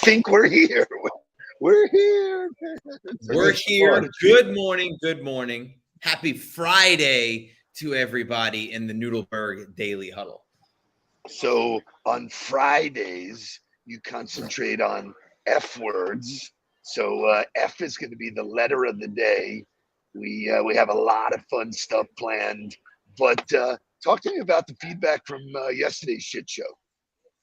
think we're here. We're here. We're here. Good morning. Good morning. Happy Friday to everybody in the Nudelberg Daily Huddle. So on Fridays, you concentrate on F words. So F is going to be the letter of the day. We have a lot of fun stuff planned. But talk to me about the feedback from yesterday's shit show.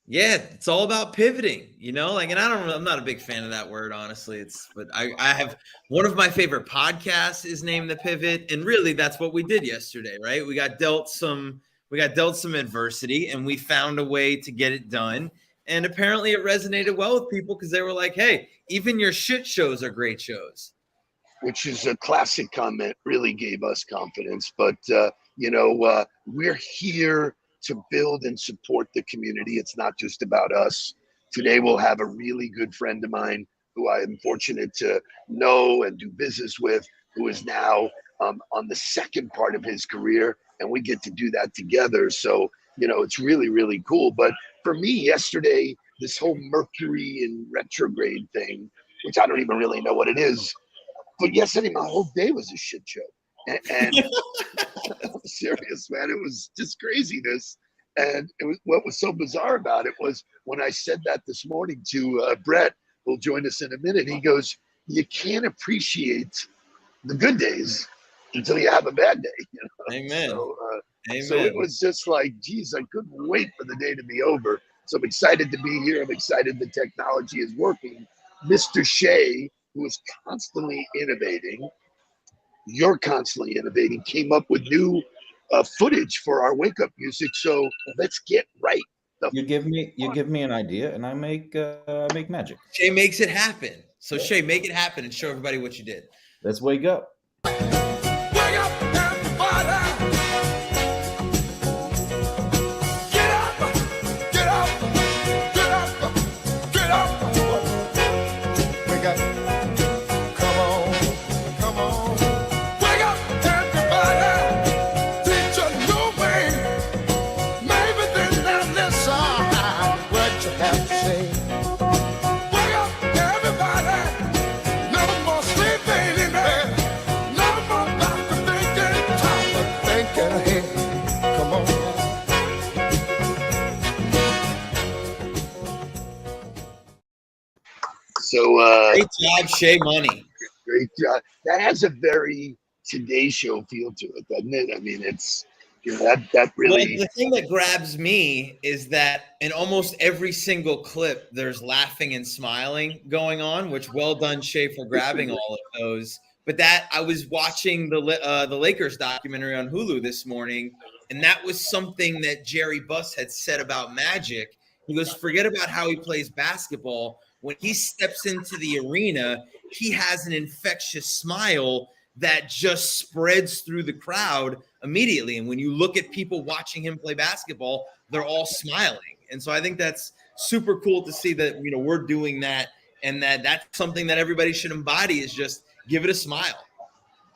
Yeah, it's all about pivoting, and I'm not a big fan of that word, honestly. But I have one of my favorite podcasts is named The Pivot, and really that's what we did yesterday, right? We got dealt some adversity, and we found a way to get it done. And apparently it resonated well with people because they were like, "Hey, even your shit shows are great shows." Which is a classic comment, really gave us confidence. But we're here to build and support the community. It's not just about us. Today we'll have a really good friend of mine who I am fortunate to know and do business with, who is now on the second part of his career, and we get to do that together. So, it's really, really cool. But for me yesterday, this whole Mercury in retrograde thing, which I don't even really know what it is, but yesterday my whole day was a shit show. And I'm serious, man. It was just craziness. And what was so bizarre about it was when I said that this morning to Brett, who'll join us in a minute, he goes, "You can't appreciate the good days until you have a bad day." Amen. Amen. So it was just like, geez, I couldn't wait for the day to be over. So I'm excited to be here. I'm excited the technology is working. Mr. Shea, who is constantly innovating, you're constantly innovating, came up with new footage for our wake up music. So let's get right. You give me an idea, and I make magic. Shay makes it happen. So Shay, make it happen and show everybody what you did. Let's wake up. Wake up, everybody. Get up, get up, get up, get up. Wake up. Come on, come on. Wake up, everybody. Teach a new way. Maybe then they'll listen what you have to say. Wake up, everybody. No more sleeping in bed. No more doctor thinking, time of thinking ahead. Come on. So Great job, Shay Money. great job. That has a very Today Show feel to it, doesn't it? I mean, it's that really. Well, the thing that grabs me is that in almost every single clip, there's laughing and smiling going on, which well done, Shay, for grabbing all of those. But that I was watching the Lakers documentary on Hulu this morning, and that was something that Jerry Buss had said about Magic. He goes, forget about how he plays basketball. When he steps into the arena, he has an infectious smile that just spreads through the crowd immediately. And when you look at people watching him play basketball, they're all smiling. And so I think that's super cool to see that, we're doing that, and that's something that everybody should embody, is just give it a smile.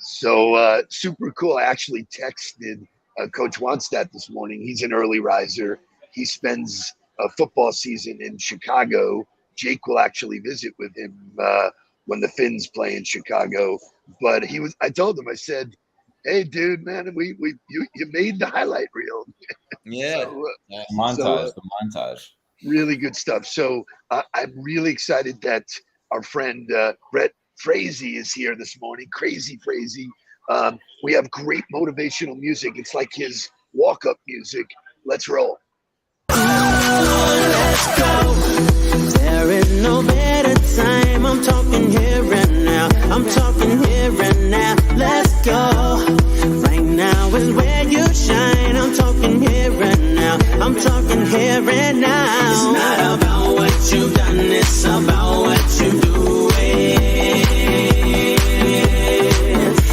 So super cool. I actually texted Coach Wanstadt this morning. He's an early riser. He spends a football season in Chicago. Jake will actually visit with him when the Finns play in Chicago. But I told him, I said, "Hey, dude, man, you made the highlight reel." Yeah. The montage. Really good stuff. So I'm really excited that our friend Brett Frazee is here this morning. Crazy Frazee. We have great motivational music. It's like his walk-up music. Let's roll. Let's go. There is no better time. I'm talking here and now. I'm talking here and now. Let's go. Right now is where you shine. I'm talking here and now. I'm talking here and now. It's not about what you've done. It's about what you do.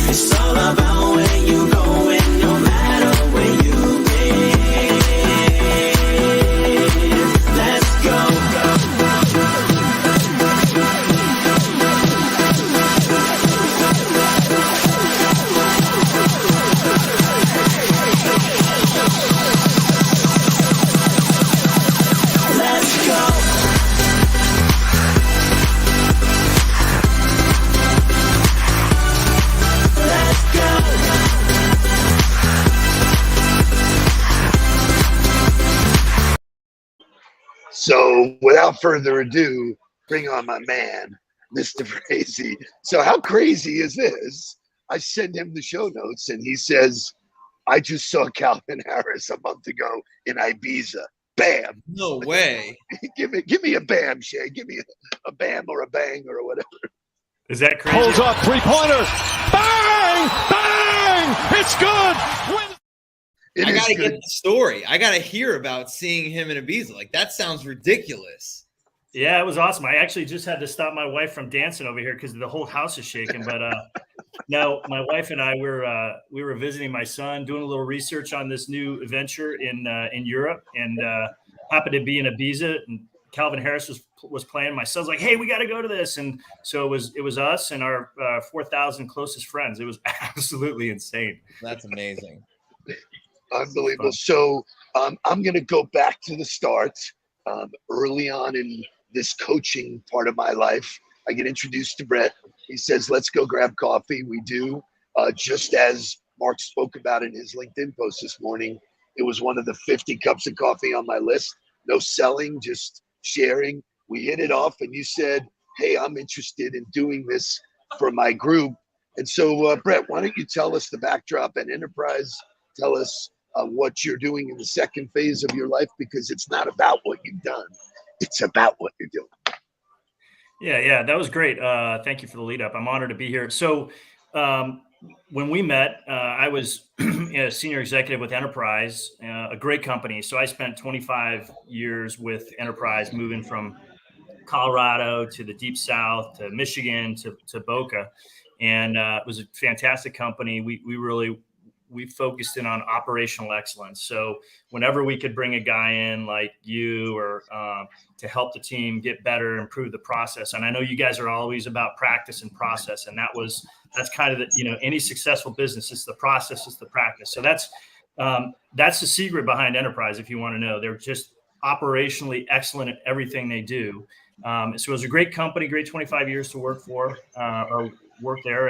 It's all about where you going, no matter where you've been. Let's go. Let's go. So without further ado, bring on my man, Mr. Frazee. So how crazy is this? I send him the show notes and he says, I just saw Calvin Harris a month ago in Ibiza. Bam. No way. give me a bam, Shay. Give me a bam or a bang or whatever. Is that crazy? Pulls up, three-pointer. Bang! Bang! It's good! I gotta get the story. I gotta hear about seeing him in Ibiza. Like, that sounds ridiculous. Yeah, it was awesome. I actually just had to stop my wife from dancing over here because the whole house is shaking. But no, my wife and I we were visiting my son, doing a little research on this new adventure in Europe, and happened to be in Ibiza. And Calvin Harris was playing. My son's like, "Hey, we got to go to this," and so it was us and our 4,000 closest friends. It was absolutely insane. That's amazing. Unbelievable. So I'm going to go back to the start. Early on in this coaching part of my life, I get introduced to Brett. He says, let's go grab coffee. We do. Just as Mark spoke about in his LinkedIn post this morning, it was one of the 50 cups of coffee on my list. No selling, just sharing. We hit it off and you said, hey, I'm interested in doing this for my group. And so, Brett, why don't you tell us the backdrop at Enterprise? Tell us what you're doing in the second phase of your life, because it's not about what you've done. It's about what you're doing. Yeah, that was great. Thank you for the lead up. I'm honored to be here. So when we met, I was a senior executive with Enterprise, a great company. So I spent 25 years with Enterprise, moving from Colorado to the Deep South to Michigan to Boca. And it was a fantastic company. We focused in on operational excellence. So whenever we could bring a guy in like you or to help the team get better, improve the process. And I know you guys are always about practice and process. And that's kind of the, any successful business, it's the process, it's the practice. So that's the secret behind Enterprise. If you want to know, they're just operationally excellent at everything they do. So it was a great company, great 25 years to work for or work there.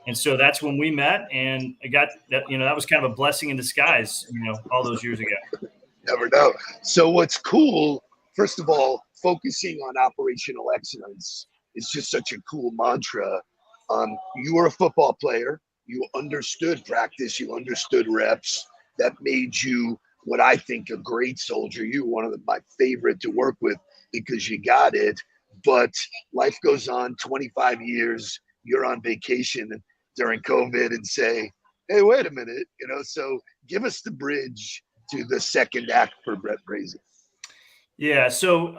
And so that's when we met, and I got that, that was kind of a blessing in disguise, all those years ago. Never know. So what's cool, first of all, focusing on operational excellence is just such a cool mantra. You were a football player. You understood practice. You understood reps. That made you what I think a great soldier. You were one of my favorite to work with because you got it. But life goes on, 25 years, you're on vacation during COVID and say, hey, wait a minute, so give us the bridge to the second act for Brett Frazee. Yeah. So,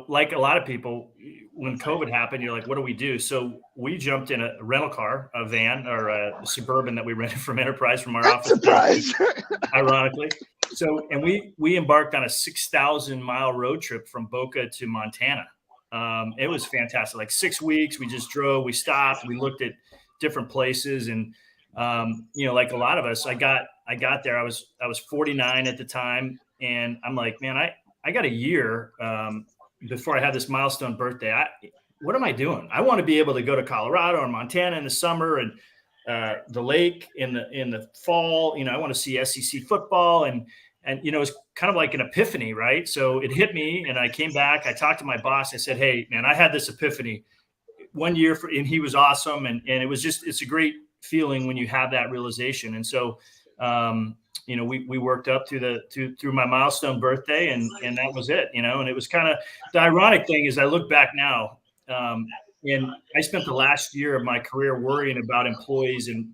like a lot of people, when COVID happened, you're like, what do we do? So we jumped in a rental car, a van or a Suburban that we rented from Enterprise from our office. Surprise. Ironically. So, and we embarked on a 6,000 mile road trip from Boca to Montana. It was fantastic. Like 6 weeks, we just drove, we stopped, we looked at different places. And, like a lot of us, I got there, I was 49 at the time. And I'm like, man, I got a year before I have this milestone birthday. What am I doing? I want to be able to go to Colorado or Montana in the summer and the lake in the fall. I want to see SEC football. And it's kind of like an epiphany, right? So it hit me and I came back, I talked to my boss. I said, hey, man, I had this epiphany 1 year and he was awesome. And it was it's a great feeling when you have that realization. And so, we worked up through my milestone birthday and that was it, and it was kind of the ironic thing is I look back now, and I spent the last year of my career worrying about employees and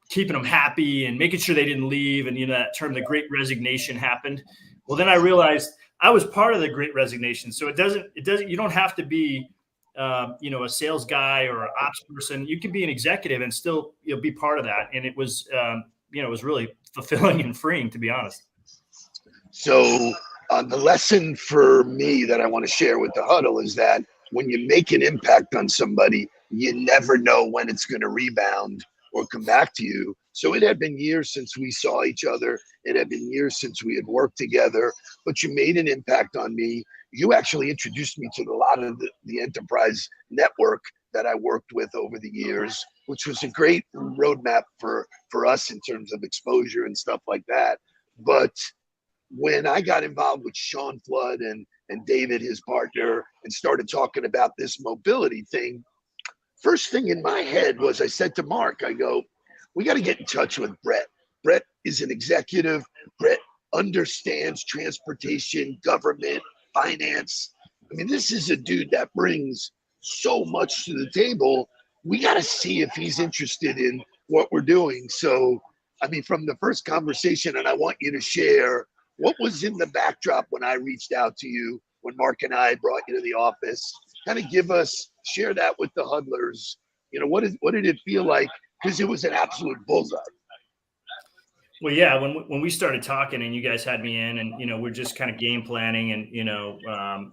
keeping them happy and making sure they didn't leave. And, that term, the Great Resignation happened. Well, then I realized I was part of the Great Resignation. So you don't have to be, a sales guy or an ops person. You can be an executive and still be part of that. And it was, it was really fulfilling and freeing, to be honest. So the lesson for me that I want to share with the huddle is that when you make an impact on somebody, you never know when it's going to rebound or come back to you. So it had been years since we saw each other. It had been years since we had worked together, but you made an impact on me. You actually introduced me to a lot of the enterprise network that I worked with over the years, which was a great roadmap for us in terms of exposure and stuff like that. But when I got involved with Sean Flood and David, his partner, and started talking about this mobility thing, first thing in my head was, I said to Mark, I go, we got to get in touch with Brett. Brett is an executive. Brett understands transportation, government, finance. I mean, this is a dude that brings so much to the table. We got to see if he's interested in what we're doing. So, I mean, from the first conversation, and I want you to share what was in the backdrop when I reached out to you, when Mark and I brought you to the office. Kind of give us, share that with the huddlers. You know, what did it feel like? Because it was an absolute bullseye. Well, yeah, when we started talking and you guys had me in, and, you know, we're just kind of game planning, and, you know,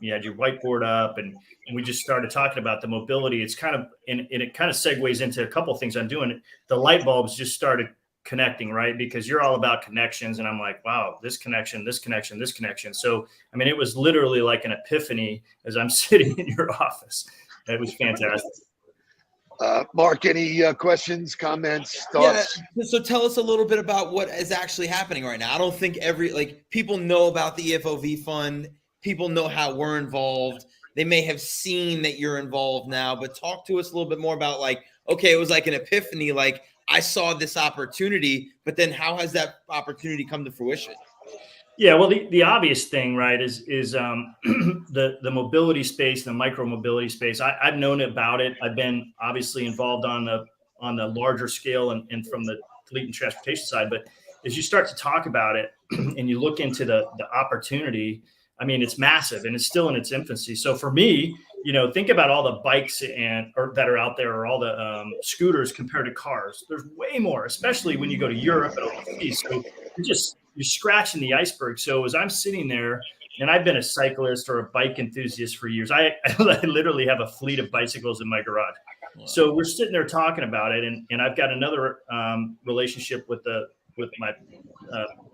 you had your whiteboard up, and we just started talking about the mobility. It's kind of, and it kind of segues into a couple of things I'm doing. The light bulbs just started connecting, right? Because you're all about connections. And I'm like, wow, this connection, this connection, this connection. So, I mean, it was literally like an epiphany as I'm sitting in your office. It was fantastic. Mark, any questions, comments, thoughts? Yeah. So tell us a little bit about what is actually happening right now. I don't think people know about the EFOV fund. People know how we're involved. They may have seen that you're involved now, but talk to us a little bit more about, like, okay, it was like an epiphany. Like, I saw this opportunity, but then how has that opportunity come to fruition? Yeah, well, the obvious thing, right, is the mobility space, the micro mobility space. I've known about it. I've been obviously involved on the larger scale and from the fleet and transportation side. But as you start to talk about it and you look into the opportunity, I mean, it's massive and it's still in its infancy. So for me, you know, think about all the bikes that are out there, or all the scooters compared to cars. There's way more, especially when you go to Europe and overseas. So you're scratching the iceberg. So as I'm sitting there, and I've been a cyclist or a bike enthusiast for years, I literally have a fleet of bicycles in my garage. Wow. So we're sitting there talking about it, and I've got another relationship with my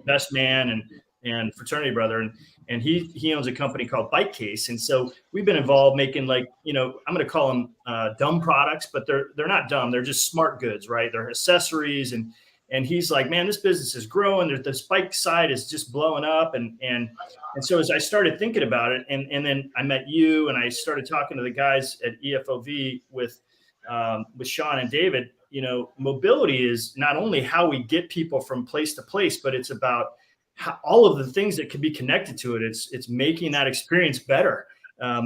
best man and fraternity brother, and he owns a company called Bike Case, and so we've been involved making, like, you know, I'm going to call them dumb products, but they're not dumb. They're just smart goods, right? They're accessories, and he's like, man, this business is growing. This bike side is just blowing up. And so as I started thinking about it, and then I met you, and I started talking to the guys at EFOV with Sean and David. You know, mobility is not only how we get people from place to place, but it's about all of the things that can be connected to it. It's making that experience better.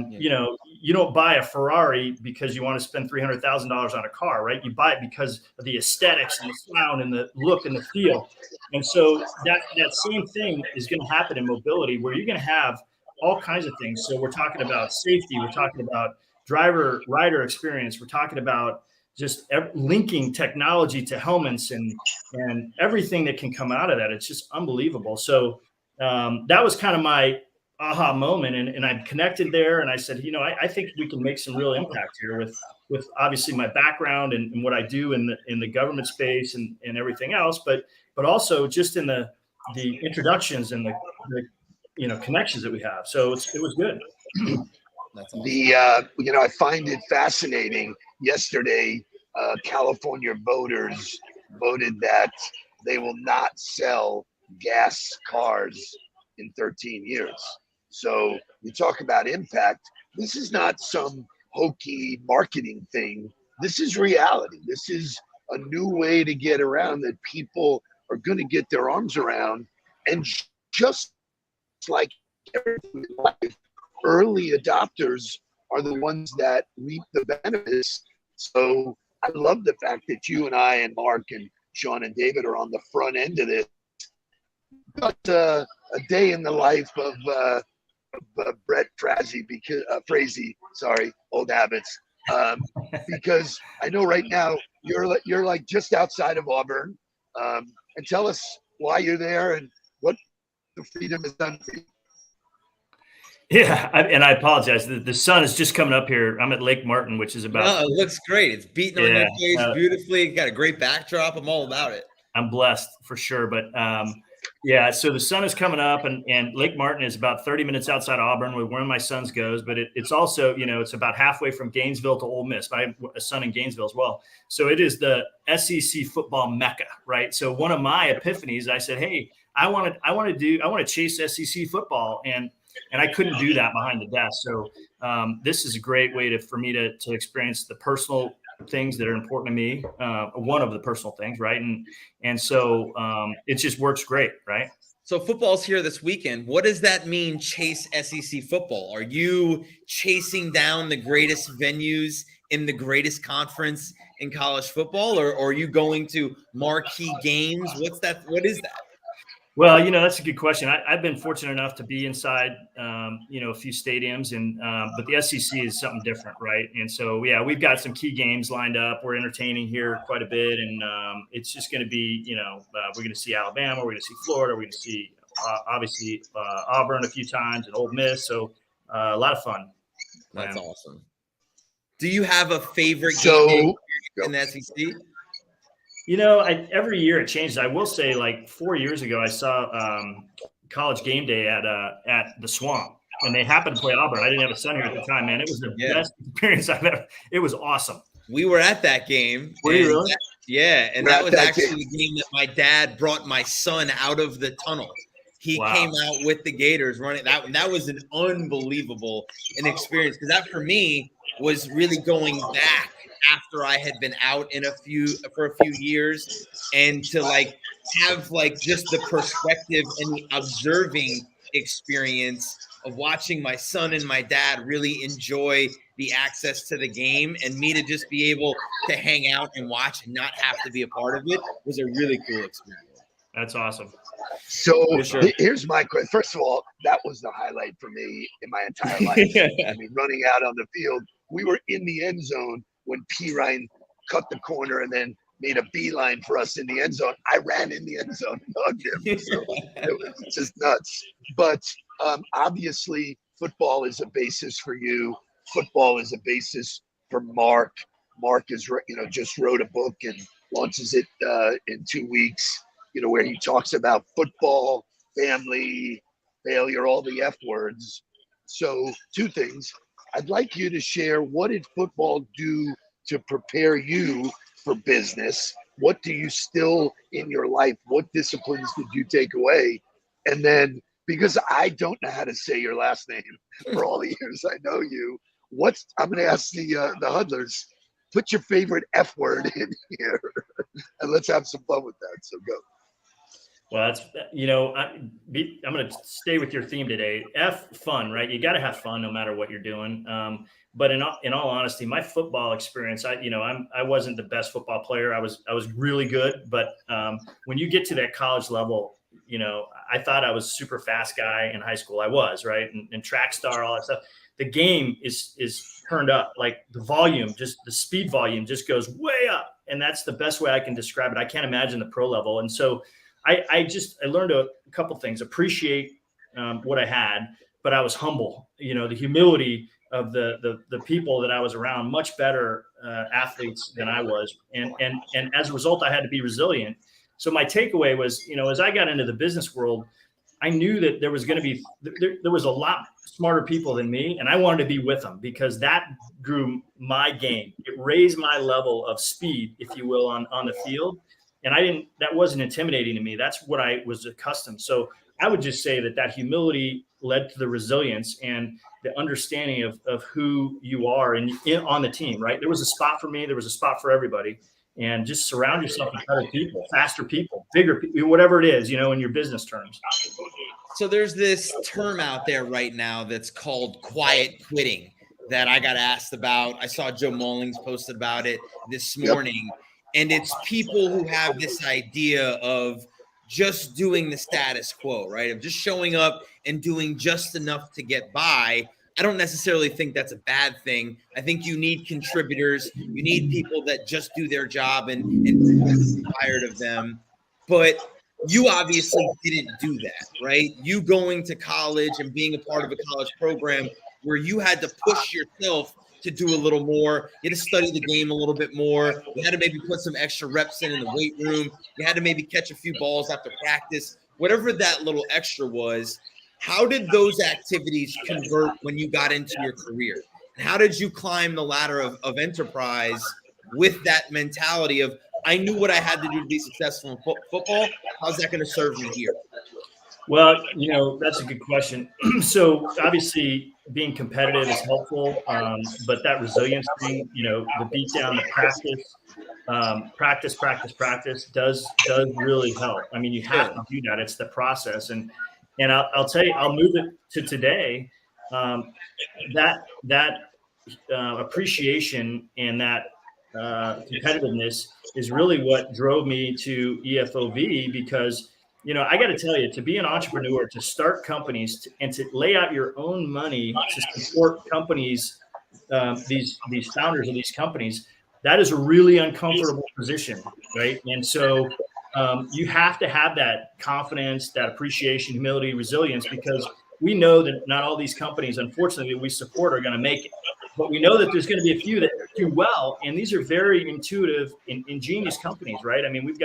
You know, you don't buy a Ferrari because you want to spend $300,000 on a car, right? You buy it because of the aesthetics and the sound and the look and the feel. And so that same thing is going to happen in mobility, where you're going to have all kinds of things. So we're talking about safety. We're talking about rider experience. We're talking about just linking technology to helmets and everything that can come out of that. It's just unbelievable. So that was kind of my aha moment, and I connected there, and I said, you know, I think we can make some real impact here with obviously my background and what I do in the government space and everything else, but also just in the introductions and the you know, connections that we have. So it was good. That's awesome. You know, I find it fascinating. Yesterday, California voters voted that they will not sell gas cars in 13 years. So you talk about impact. This is not some hokey marketing thing. This is reality. This is a new way to get around that people are going to get their arms around. And just like everything in life, early adopters are the ones that reap the benefits. So I love the fact that you and I and Mark and Sean and David are on the front end of this. But a day in the life of Brett Frazee, Frazee, sorry, old habits. Because I know right now you're like just outside of Auburn. And tell us why you're there and what the freedom has done for you. Yeah, and I apologize. The sun is just coming up here. I'm at Lake Martin, which is about. No, it looks great. It's beating on your face beautifully. Got a great backdrop. I'm all about it. I'm blessed for sure, but yeah. So the sun is coming up, and Lake Martin is about 30 minutes outside Auburn, where one of my sons goes. But it's also, you know, it's about halfway from Gainesville to Ole Miss. I have a son in Gainesville as well. So it is the SEC football mecca, right? So one of my epiphanies, I said, hey, I want to chase SEC football, and I couldn't do that behind the desk. So this is a great way for me to experience the personal things that are important to me. One of the personal things, right? And so it just works great, right? So football's here this weekend. What does that mean, chase SEC football? Are you chasing down the greatest venues in the greatest conference in college football, or are you going to marquee games? What is that? Well, that's a good question. I've been fortunate enough to be inside, a few stadiums, but the SEC is something different, right? And so, yeah, we've got some key games lined up. We're entertaining here quite a bit, and it's just going to be, we're going to see Alabama, we're going to see Florida, we're going to see obviously Auburn a few times and Ole Miss. So a lot of fun. That's awesome. Do you have a favorite game in the SEC? Every year it changes. I will say, like 4 years ago, I saw College Game Day at the Swamp, and they happened to play Auburn. I didn't have a son here at the time, man. It was the best experience I've ever. It was awesome. We were at that game. Were you really? And that was actually the game that my dad brought my son out of the tunnel. He came out with the Gators running. That was an unbelievable experience, because that for me was really going back after I had been out for a few years, and to have just the perspective and the observing experience of watching my son and my dad really enjoy the access to the game, and me to just be able to hang out and watch and not have to be a part of it was a really cool experience. That's awesome. So here's my question. First of all, that was the highlight for me in my entire life. I mean, running out on the field, we were in the end zone when P. Ryan cut the corner and then made a beeline for us in the end zone. I ran in the end zone and hugged him. So it was just nuts. But obviously, football is a basis for you. Football is a basis for Mark. Mark is, just wrote a book and launches it in 2 weeks, where he talks about football, family, failure, all the F words. So 2 things. I'd like you to share, what did football do to prepare you for business? What do you still in your life? What disciplines did you take away? And then, because I don't know how to say your last name for all the years I know you, I'm going to ask the huddlers, put your favorite F word in here and let's have some fun with that. So go. Well, that's, I'm going to stay with your theme today. Fun, right? You got to have fun no matter what you're doing. But in all honesty, my football experience, I wasn't the best football player. I was really good. But when you get to that college level, I thought I was a super fast guy in high school. I was, right? And track star, all that stuff. The game is turned up, like the volume, just the speed volume just goes way up. And that's the best way I can describe it. I can't imagine the pro level. And so I learned a couple things, appreciate what I had, but I was humble, the humility of the people that I was around, much better athletes than I was. And as a result, I had to be resilient. So my takeaway was, as I got into the business world, I knew that there was going to be, there was a lot smarter people than me, and I wanted to be with them because that grew my game. It raised my level of speed, if you will, on the field. And that wasn't intimidating to me. That's what I was accustomed. So I would just say that humility led to the resilience and the understanding of who you are on the team, right? There was a spot for me. There was a spot for everybody. And just surround yourself with better people, faster people, bigger people, whatever it is, in your business terms. So there's this term out there right now that's called quiet quitting that I got asked about. I saw Joe Mullings posted about it this morning. Yep. And it's people who have this idea of just doing the status quo, right? Of just showing up and doing just enough to get by. I don't necessarily think that's a bad thing. I think you need contributors. You need people that just do their job and be inspired of them. But you obviously didn't do that, right? You going to college and being a part of a college program where you had to push yourself to do a little more. You had to study the game a little bit more. You had to maybe put some extra reps in the weight room. You had to maybe catch a few balls after practice, whatever that little extra was. How did those activities convert when you got into your career? And how did you climb the ladder of enterprise with that mentality of, I knew what I had to do to be successful in football. How's that going to serve me here? Well, that's a good question. So obviously being competitive is helpful, but that resilience thing, the beat down, the practice does really help. I mean, you have to do that. It's the process. And I'll tell you, I'll move it to today. That appreciation and that competitiveness is really what drove me to EFOV, because I got to tell you, to be an entrepreneur, to start companies, and to lay out your own money to support companies, these founders of these companies, that is a really uncomfortable position, right? And so you have to have that confidence, that appreciation, humility, resilience, because we know that not all these companies, unfortunately, that we support are going to make it. But we know that there's going to be a few that do well, and these are very intuitive, ingenious companies, right? I mean, we've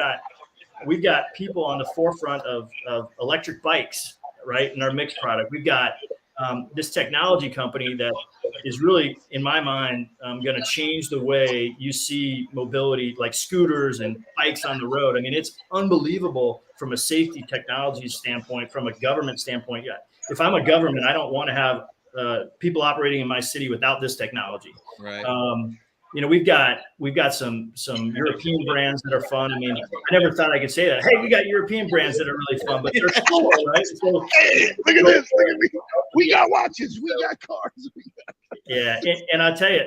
got people on the forefront of electric bikes, right, in our mixed product. We've got this technology company that is really, in my mind, going to change the way you see mobility, like scooters and bikes on the road. I mean, it's unbelievable from a safety technology standpoint, from a government standpoint. Yeah, if I'm a government, I don't want to have people operating in my city without this technology. Right. We've got some European brands that are fun. I mean, I never thought I could say that. Hey, we got European brands that are really fun, but they're cool, right? So, hey, look at this. Look at me. We got watches. We got cars. Yeah, and I'll tell you,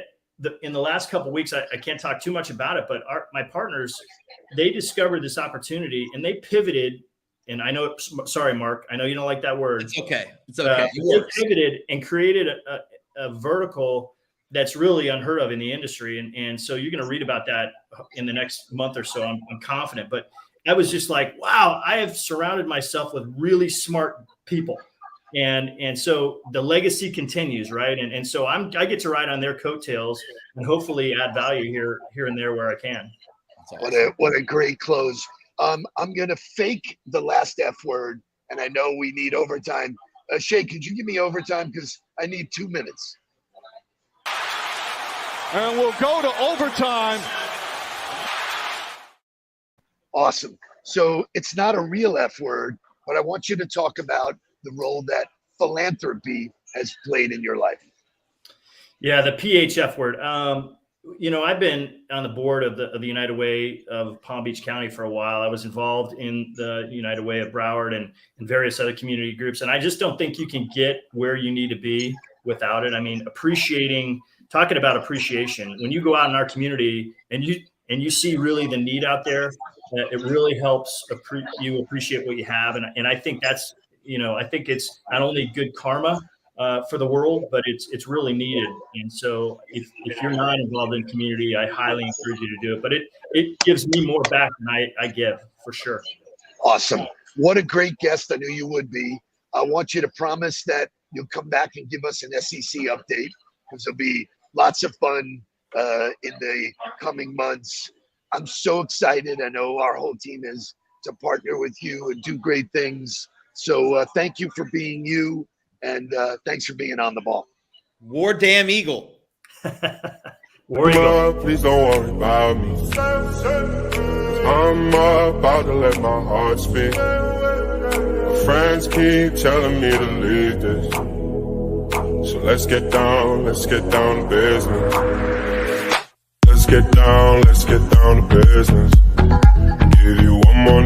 in the last couple of weeks, I can't talk too much about it, but my partners, they discovered this opportunity and they pivoted. And I know, sorry, Mark, I know you don't like that word. It's okay. It's okay. They pivoted and created a vertical that's really unheard of in the industry. And so you're going to read about that in the next month or so. I'm confident. But I was just like, wow, I have surrounded myself with really smart people. And so the legacy continues, right? And so I get to ride on their coattails and hopefully add value here and there where I can. Awesome. What a great close. I'm going to fake the last F word, and I know we need overtime. Shay, could you give me overtime? Because I need 2 minutes. And we'll go to overtime. Awesome. So it's not a real F word, but I want you to talk about the role that philanthropy has played in your life. Yeah, the PHF word. I've been on the board of the United Way of Palm Beach County for a while. I was involved in the United Way of Broward and various other community groups. And I just don't think you can get where you need to be without it. I mean, talking about appreciation, when you go out in our community and you see really the need out there, it really helps you appreciate what you have. And I think that's, I think it's not only good karma for the world, but it's really needed. And so if you're not involved in community, I highly encourage you to do it. But it gives me more back than I give, for sure. Awesome. What a great guest. I knew you would be. I want you to promise that you'll come back and give us an SEC update, because there'll be lots of fun in the coming months. I'm so excited. I know our whole team is to partner with you and do great things. So thank you for being you. And thanks for being on the ball. War damn Eagle. War Eagle. Please don't worry about me. I'm about to let my heart speak. My friends keep telling me to leave this. So let's get down to business. Let's get down to business. Give you one more